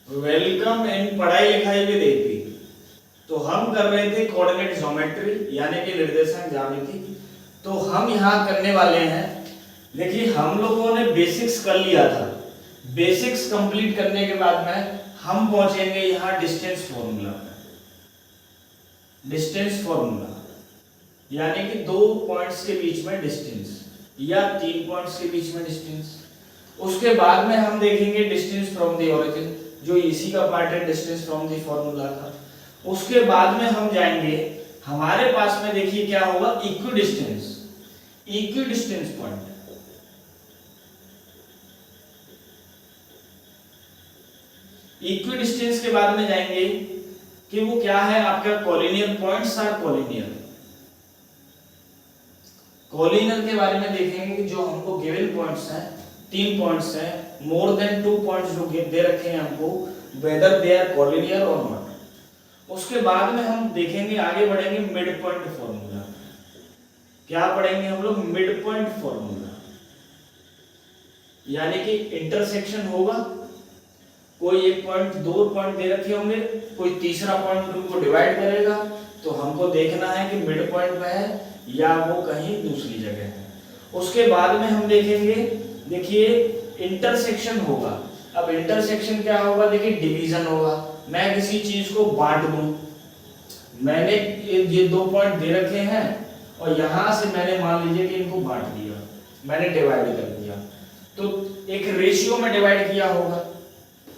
Welcome in पढ़ाई लिखाई में देखी। तो हम कर रहे थे कोऑर्डिनेट ज्योमेट्री यानी कि निर्देशांक ज्यामिति। तो हम यहाँ करने वाले हैं, देखिए हम लोगों ने बेसिक्स कर लिया था। बेसिक्स कंप्लीट करने के बाद में हम पहुंचेंगे यहाँ डिस्टेंस फॉर्मूला में। डिस्टेंस फॉर्मूला यानी कि दो पॉइंट्स के बीच में डिस्टेंस या तीन पॉइंट्स के बीच में डिस्टेंस। उसके बाद में हम देखेंगे डिस्टेंस फ्रॉम द ओरिजिन, जो इसी का पार्ट है डिस्टेंस फ्रॉम द फॉर्मूला का। उसके बाद में हम जाएंगे, हमारे पास में देखिए क्या होगा, इक्विडिस्टेंस। इक्विडिस्टेंस पॉइंट, इक्विडिस्टेंस के बाद में जाएंगे कि वो क्या है आपका collinear points are collinear. Collinear के बारे में देखेंगे कि जो हमको गिवन पॉइंट्स हैं, तीन पॉइंट्स हैं, मोर देन टू पॉइंट्स जो दे रखे हैं हमको, वेदर दे आर कोलिनियर और नॉट। उसके बाद में हम देखेंगे, आगे बढ़ेंगे मिड पॉइंट फॉर्मूला। क्या पढ़ेंगे हम लोग? मिड पॉइंट फॉर्मूला, यानी कि इंटरसेक्शन होगा, कोई एक पॉइंट, दो पॉइंट दे रखे होंगे, कोई तीसरा पॉइंट उनको डिवाइड करेगा, तो हमको देखना है कि मिड पॉइंट पे है या वो कहीं दूसरी जगह है। उसके बाद में हम देखेंगे, देखिए इंटरसेक्शन होगा। अब इंटरसेक्शन क्या होगा? देखिए डिवीजन होगा। मैं किसी चीज को बांट दूं, मैंने ये दो पॉइंट दे रखे हैं और यहां से मैंने मान लीजिए कि इनको बांट दिया, मैंने डिवाइड कर दिया, तो एक रेशियो में डिवाइड किया होगा,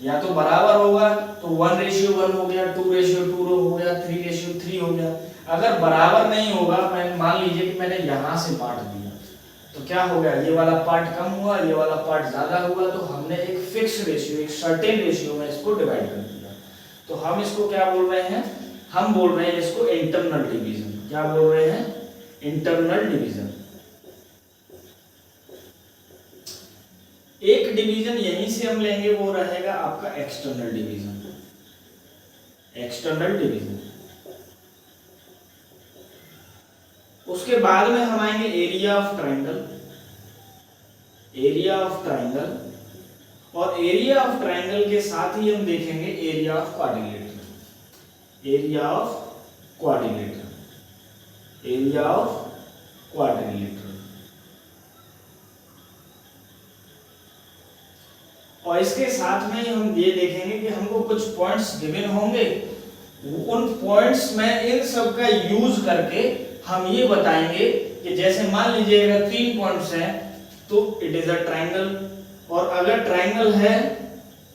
या तो बराबर होगा तो 1:1 हो गया, 2:2 हो गया, 3:3 हो गया। अगर बराबर नहीं होगा, मैं मान लीजिए कि मैंने यहां से बांट दिया, तो क्या हो गया, ये वाला पार्ट कम हुआ, ये वाला पार्ट ज्यादा हुआ, तो हमने एक फिक्स रेशियो, एक सर्टेन रेशियो में इसको डिवाइड कर दिया। तो हम इसको क्या बोल रहे हैं? हम बोल रहे हैं इसको इंटरनल डिवीजन। क्या बोल रहे हैं? Internal division. एक डिवीजन यहीं से हम लेंगे, वो रहेगा आपका एक्सटर्नल डिवीजन। External division. उसके बाद में हम आएंगे area of triangle. Area of triangle, और एरिया ऑफ ट्राइंगल के साथ ही हम देखेंगे area of quadrilateral. Area of quadrilateral. Area of quadrilateral. और इसके साथ में हम ये देखेंगे कि हमको कुछ पॉइंट्स गिवन होंगे, उन पॉइंट्स में इन सब का यूज करके हम ये बताएंगे कि जैसे मान लीजिए अगर तीन पॉइंट्स हैं तो इट इज अ ट्राइंगल, और अगर ट्राइंगल है,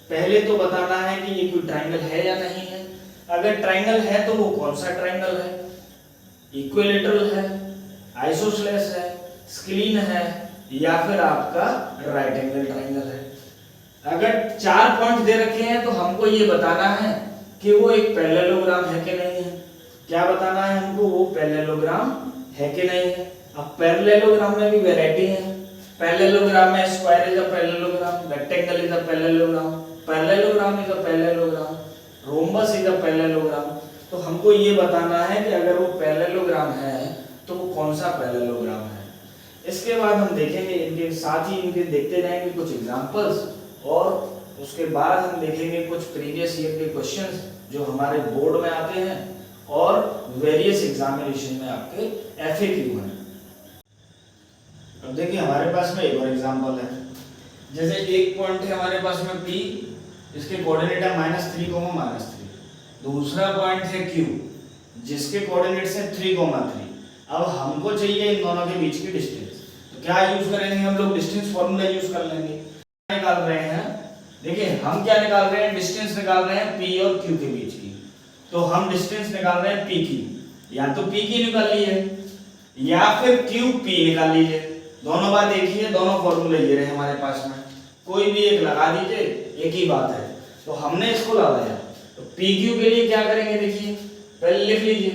पहले तो बताना है कि ये कोई ट्राइंगल है या नहीं है। अगर ट्राइंगल है तो वो कौन सा ट्राइंगल है? इक्विलैटरल है, आइसोसेलेस है, स्क्लीन है, या फिर आपका राइट एंगल ट्राइंगल है। अगर चार पॉइंट दे रखे हैं तो हमको ये बताना है कि वो एक पैरेललोग्राम है कि नहीं है। क्या बताना है हमको? वो पैरेललोग्राम है कि नहीं है। अब पैरेललोग्राम में भी वैरायटी है। पैरेललोग्राम में square is a parallelogram, rectangle is a parallelogram, parallelogram is a parallelogram, rhombus is a parallelogram. तो हमको ये बताना है कि अगर वो पैरेललोग्राम है तो वो कौन सा पैरेललोग्राम है। इसके बाद हम देखेंगे, इनके साथ ही इनके देखते जाएंगे कुछ एग्जांपल्स, और उसके बाद हम देखेंगे कुछ प्रीवियस ईयर के क्वेश्चंस जो हमारे बोर्ड में आते हैं और वेरियस एग्जामिनेशन में आपके एफएक्यू हैं। अब देखिए हमारे पास में एक और एग्जांपल है, जैसे एक पॉइंट है हमारे पास में P, इसके कोऑर्डिनेट है -3, -3। दूसरा पॉइंट है Q, जिसके कोऑर्डिनेट्स है 3, 3। अब हमको चाहिए इन दोनों के बीच की डिस्टेंस, तो क्या यूज करेंगे हम लोग? डिस्टेंस फॉर्मूला यूज कर लेंगे। निकाल रहे हैं, देखिए हम क्या निकाल रहे हैं? डिस्टेंस निकाल रहे हैं P और Q के बीच की। तो हम डिस्टेंस निकाल रहे हैं P की, या तो P की निकाल लीजिए या फिर QP निकाल लीजिए। दोनों बात एक ही है, दोनों फॉर्मूले ये रहे हमारे पास में, कोई भी एक लगा दीजिए, एक ही बात है। तो हमने इसको लगाया, तो PQ के लिए क्या करेंगे? देखिए पहले लिख लीजिए,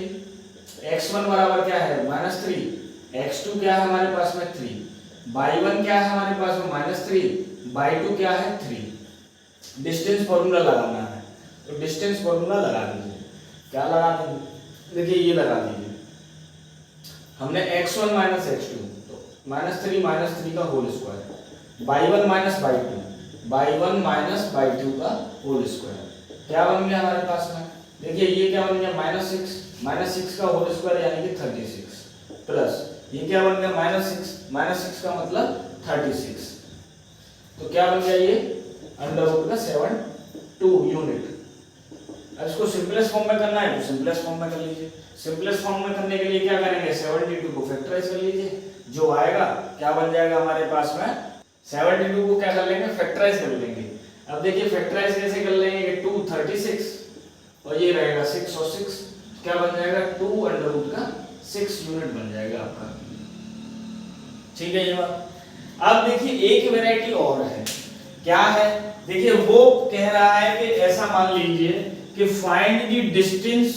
x1 बराबर क्या है? -3, x2 क्या है हमारे पास में? 3, y1 क्या है हमारे पास में? -3, y2 क्या है? 3। डिस्टेंस फॉर्मूला लगाना है, तो डिस्टेंस फॉर्मूला लगा दीजिए। क्या लगा देंगे? देखिए ये लगा दीजिए, हमने x1 - x2, तो -3 - 3 का whole square, y1 - y2, by 1 minus by 2 का होल स्क्वायर। क्या बन गया हमारे पास में, देखिए ये क्या बन गया माइनस सिक्स का होल स्क्वायर यानी कि 36 प्लस ये क्या बन गया माइनस सिक्स का मतलब 36, तो क्या बन गया ये अंडर रूट का 7 यूनिट। अब इसको सिंपलेस्ट फॉर्म में करना है तो सिंपलेस्ट फॉर्म में कर लीजिए। सिंपलेस्ट फॉर्म में करने के लिए क्या करेंगे 72 को फैक्टराइज कर लीजिए, जो आएगा क्या बन जाएगा हमारे पास में 72 को क्या कर लेंगे फैक्टराइज कर लेंगे। अब देखिए फैक्टराइज कैसे कर लेंगे कि 2 36 और ये रहेगा 6 और 6 क्या बन जाएगा 2 अंडर रूट का 6 यूनिट बन जाएगा आपका। ठीक है ये बात। अब देखिए एक वैरायटी और है, क्या है देखिए वो कह रहा है कि ऐसा मान लीजिए कि find the distance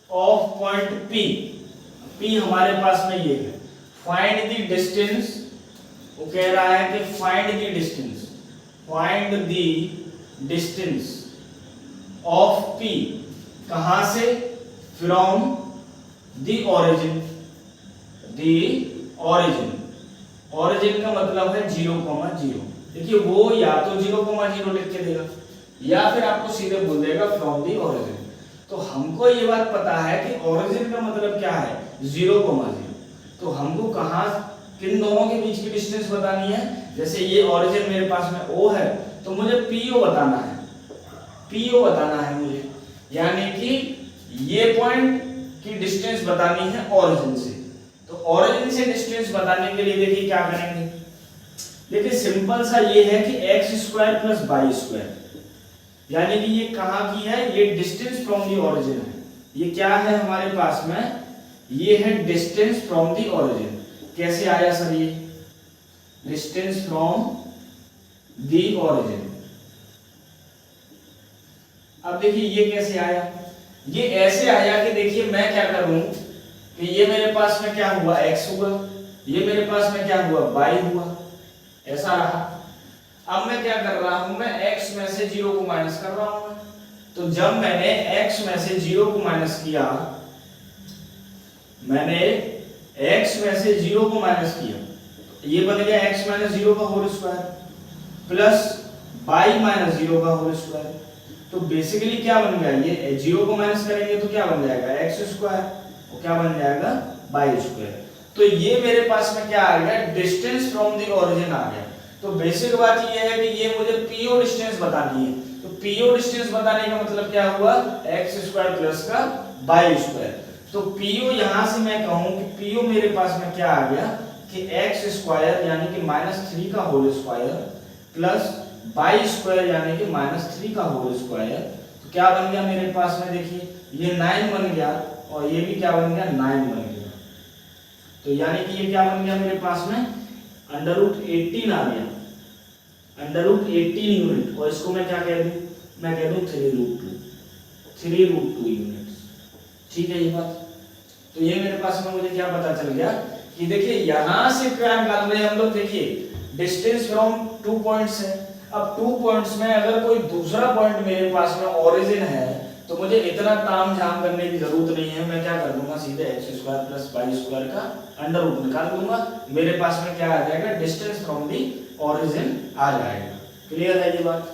of point P हमारे पास में ये है, फाइंड द डिस्टेंस, वो कह रहा है कि find the distance of P कहां से, फ्रॉम द ओरिजिन ओरिजिन का मतलब है 0,0। देखिए वो या तो 0,0 लिख के देगा या फिर आपको सीधे बोल देगा फ्रॉम दी ओरिजिन। तो हमको ये बात पता है कि ओरिजिन का मतलब क्या है 0,0, तो हमको कहां किन दोनों के बीच की डिस्टेंस बतानी है। जैसे ये ओरिजिन मेरे पास में O है तो मुझे PO बताना है मुझे, यानी कि ये पॉइंट की डिस्टेंस बतानी है ओरिजिन से। तो ओरिजिन से डिस्टेंस बताने के लिए देखिए क्या करेंगे, देखिए सिंपल सा ये है कि x² प्लस y स्क्वायर, यानी कि ये कहां की है, ये डिस्टेंस फ्रॉम दी ओरिजिन है। ये क्या है हमारे पास में, ये है डिस्टेंस फ्रॉम दी ओरिजिन। कैसे आया सर ये डिस्टेंस फ्रॉम दी ओरिजिन। अब देखिए ये कैसे आया, ये ऐसे आया कि देखिए मैं क्या करूं कि ये मेरे पास में क्या हुआ x हुआ, ये मेरे पास में क्या हुआ y हुआ, ऐसा रहा। अब मैं क्या कर रहा हूं, मैं x में से 0 को माइनस कर रहा हूं। तो जब मैंने x में से 0 को माइनस किया, मैंने x में से 0 को माइनस किया, तो ये बन गया x माइनस 0 का whole square plus y minus 0 का होल स्क्वायर। तो बेसिकली क्या बन गया, ये 0 को माइनस करेंगे तो क्या बन जाएगा x स्क्वायर, और क्या बन जाएगा y स्क्वायर। तो ये मेरे पास में क्या आ गया, डिस्टेंस फ्रॉम द ओरिजिन आ गया। तो बेसिक बात ये है कि ये मुझे PO डिस्टेंस बतानी है। तो PO डिस्टेंस बताने का मतलब क्या हुआ, x² प्लस का y स्क्वायर। तो PO यहां से मैं कहूं कि PO मेरे पास में क्या आ गया कि x² यानी कि -3 का whole square plus y square यानी कि -3 का होल स्क्वायर। तो क्या बन गया मेरे पास में, देखिए ये 9 बन गया और ये भी क्या बन गया 9 बन गया। तो यानी कि ये क्या बन गया मेरे पास में √18 आ गया, √18 यूनिट। और इसको मैं क्या कह दूं, मैं कह दूं 3√2 यूनिट्स। ठीक है ये बात। तो ये मेरे पास में मुझे क्या पता चल गया कि देखिए यहां से क्या निकाल रहे हैं हम लोग, देखिए डिस्टेंस फ्रॉम 2 पॉइंट्स है। अब 2 पॉइंट्स में अगर कोई दूसरा पॉइंट मेरे पास में ओरिजिन है तो मुझे इतना ताम झाम करने की जरूरत नहीं है। मैं क्या कर दूंगा, सीधे x² प्लस y स्क्वायर का अंडर रूट निकाल दूंगा, मेरे पास में क्या आ जाएगा, डिस्टेंस फ्रॉम दी ओरिजिन आ जाएगा। क्लियर है ये बात।